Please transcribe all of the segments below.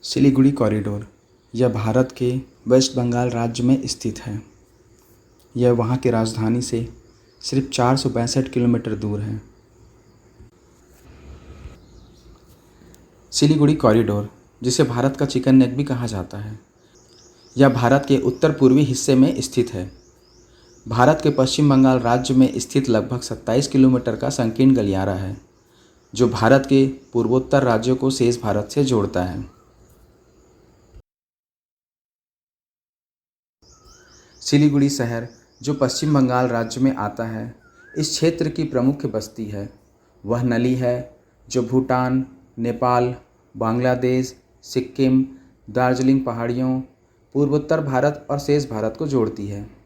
Siliguri corridor यह भारत के waste Bengal राज्य में स्थित है। यह वहाँ की राजधानी से सिर्फ 462 किलोमीटर दूर है। सिलीगुड़ी कॉरिडोर, जिसे भारत का चिकन नेक भी कहा जाता है, यह भारत के उत्तर पूर्वी हिस्से में स्थित है। भारत के पश्चिम बंगाल राज्य में स्थित लगभग 27 किलोमीटर का संकीर्ण गलियारा है, जो भारत के पूर्वोत्तर राज्यों को शेष भारत से जोड़ता है। सिलीगुड़ी शहर, जो पश्चिम बंगाल राज्य में आता है, इस क्षेत्र की प्रमुख बस्ती है। वह नली है जो भूटान, नेपाल, बांग्लादेश, सिक्किम, दार्जिलिंग पहाड़ियों, पूर्वोत्तर भारत और शेष भारत को जोड़ती है।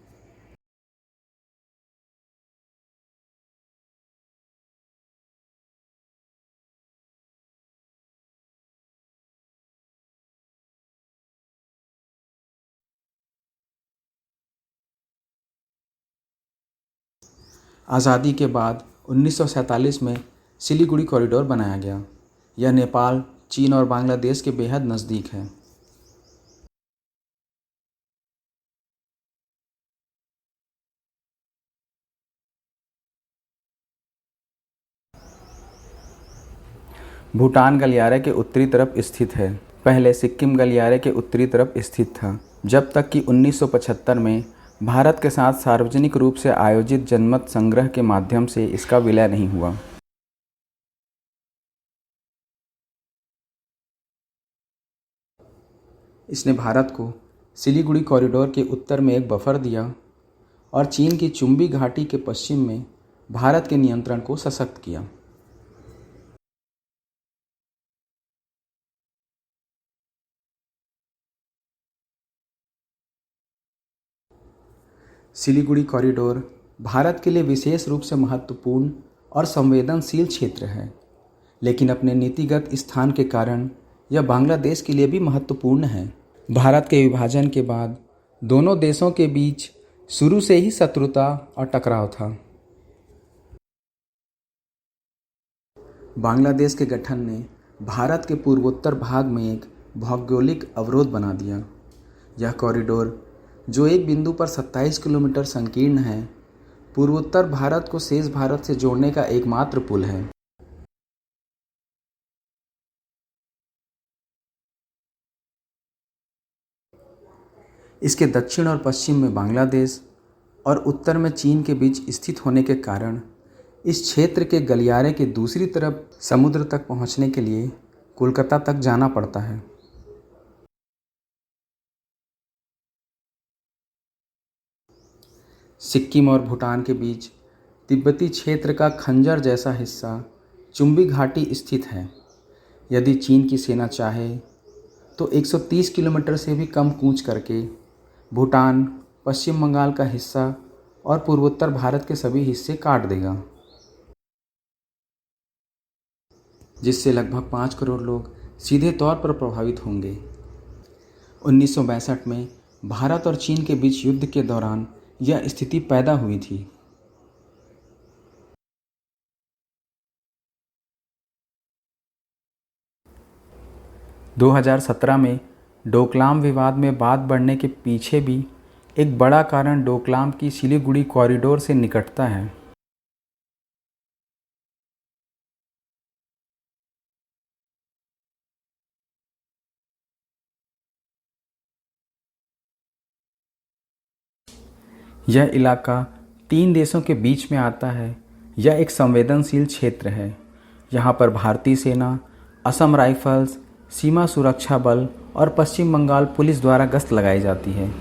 आज़ादी के बाद 1947 में सिलीगुड़ी कॉरिडोर बनाया गया। यह नेपाल, चीन और बांग्लादेश के बेहद नज़दीक है। भूटान गलियारे के उत्तरी तरफ स्थित है। पहले सिक्किम गलियारे के उत्तरी तरफ स्थित था, जब तक कि 1975 में भारत के साथ सार्वजनिक रूप से आयोजित जनमत संग्रह के माध्यम से इसका विलय नहीं हुआ। इसने भारत को सिलीगुड़ी कॉरिडोर के उत्तर में एक बफर दिया और चीन की चुंबी घाटी के पश्चिम में भारत के नियंत्रण को सशक्त किया। सिलीगुड़ी कॉरिडोर भारत के लिए विशेष रूप से महत्वपूर्ण और संवेदनशील क्षेत्र है, लेकिन अपने नीतिगत स्थान के कारण यह बांग्लादेश के लिए भी महत्वपूर्ण है। भारत के विभाजन के बाद दोनों देशों के बीच शुरू से ही शत्रुता और टकराव था। बांग्लादेश के गठन ने भारत के पूर्वोत्तर भाग में एक भौगोलिक अवरोध बना दिया। यह कॉरिडोर, जो एक बिंदु पर 27 किलोमीटर संकीर्ण है, पूर्वोत्तर भारत को शेष भारत से जोड़ने का एकमात्र पुल है। इसके दक्षिण और पश्चिम में बांग्लादेश और उत्तर में चीन के बीच स्थित होने के कारण इस क्षेत्र के गलियारे के दूसरी तरफ समुद्र तक पहुंचने के लिए कोलकाता तक जाना पड़ता है। सिक्किम और भूटान के बीच तिब्बती क्षेत्र का खंजर जैसा हिस्सा चुंबी घाटी स्थित है। यदि चीन की सेना चाहे तो 130 किलोमीटर से भी कम कूच करके भूटान, पश्चिम बंगाल का हिस्सा और पूर्वोत्तर भारत के सभी हिस्से काट देगा, जिससे लगभग 5 करोड़ लोग सीधे तौर पर प्रभावित होंगे। 1962 में भारत और चीन के बीच युद्ध के दौरान यह स्थिति पैदा हुई थी। - 2017 में डोकलाम विवाद में बात बढ़ने के पीछे भी एक बड़ा कारण डोकलाम की सिलीगुड़ी कॉरिडोर से निकटता है। यह इलाका 3 देशों के बीच में आता है। यह एक संवेदनशील क्षेत्र है। यहाँ पर भारतीय सेना, असम राइफल्स, सीमा सुरक्षा बल और पश्चिम बंगाल पुलिस द्वारा गश्त लगाई जाती है।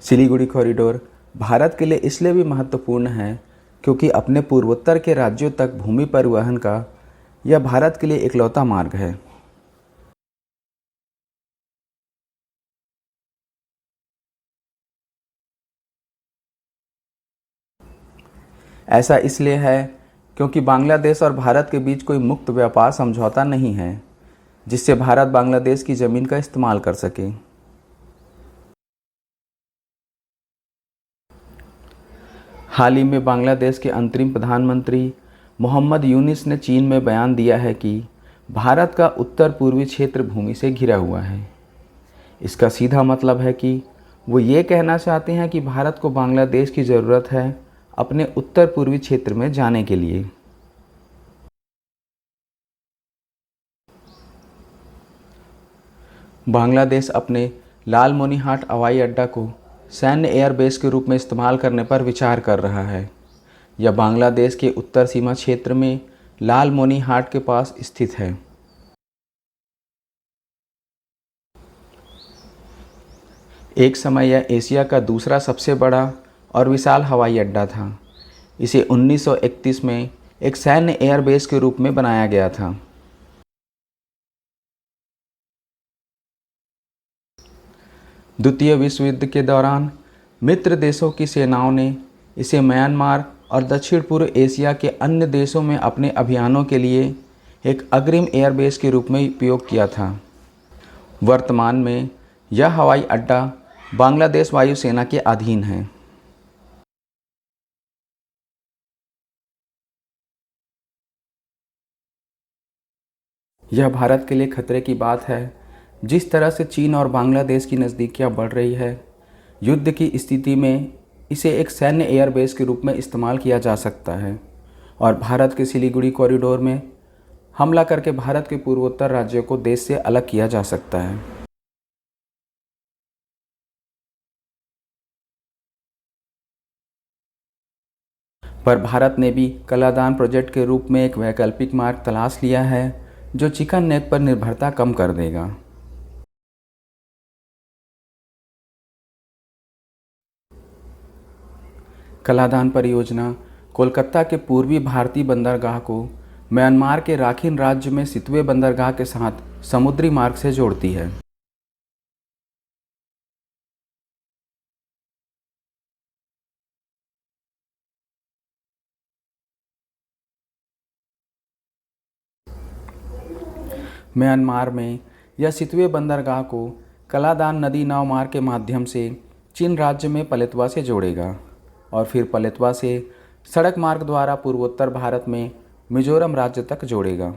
सिलीगुड़ी कॉरिडोर भारत के लिए इसलिए भी महत्वपूर्ण है क्योंकि अपने पूर्वोत्तर के राज्यों तक भूमि परिवहन का यह भारत के लिए इकलौता मार्ग है। ऐसा इसलिए है क्योंकि बांग्लादेश और भारत के बीच कोई मुक्त व्यापार समझौता नहीं है जिससे भारत बांग्लादेश की ज़मीन का इस्तेमाल कर सके। हाल ही में बांग्लादेश के अंतरिम प्रधानमंत्री मोहम्मद यूनिस ने चीन में बयान दिया है कि भारत का उत्तर पूर्वी क्षेत्र भूमि से घिरा हुआ है। इसका सीधा मतलब है कि वो ये कहना चाहते हैं कि भारत को बांग्लादेश की ज़रूरत है अपने उत्तर पूर्वी क्षेत्र में जाने के लिए। बांग्लादेश अपने लालमोनीहाट हवाई अड्डा को सैन्य एयरबेस के रूप में इस्तेमाल करने पर विचार कर रहा है। यह बांग्लादेश के उत्तर सीमा क्षेत्र में लालमोनीहाट के पास स्थित है। एक समय यह एशिया का दूसरा सबसे बड़ा और विशाल हवाई अड्डा था। इसे 1931 में एक सैन्य एयरबेस के रूप में बनाया गया था। द्वितीय विश्व युद्ध के दौरान मित्र देशों की सेनाओं ने इसे म्यांमार और दक्षिण पूर्व एशिया के अन्य देशों में अपने अभियानों के लिए एक अग्रिम एयरबेस के रूप में उपयोग किया था। वर्तमान में यह हवाई अड्डा बांग्लादेश वायुसेना के अधीन है। यह भारत के लिए खतरे की बात है। जिस तरह से चीन और बांग्लादेश की नज़दीकियां बढ़ रही है, युद्ध की स्थिति में इसे एक सैन्य एयरबेस के रूप में इस्तेमाल किया जा सकता है और भारत के सिलीगुड़ी कॉरिडोर में हमला करके भारत के पूर्वोत्तर राज्यों को देश से अलग किया जा सकता है। पर भारत ने भी कलादान प्रोजेक्ट के रूप में एक वैकल्पिक मार्ग तलाश लिया है जो चिकन नेक पर निर्भरता कम कर देगा। कलादान परियोजना कोलकाता के पूर्वी भारतीय बंदरगाह को म्यांमार के राखीन राज्य में सितवे बंदरगाह के साथ समुद्री मार्ग से जोड़ती है। म्यांमार में यह सितवे बंदरगाह को कलादान नदी नाव मार्ग के माध्यम से चीन राज्य में पलेतवा से जोड़ेगा और फिर पलेतवा से सड़क मार्ग द्वारा पूर्वोत्तर भारत में मिजोरम राज्य तक जोड़ेगा।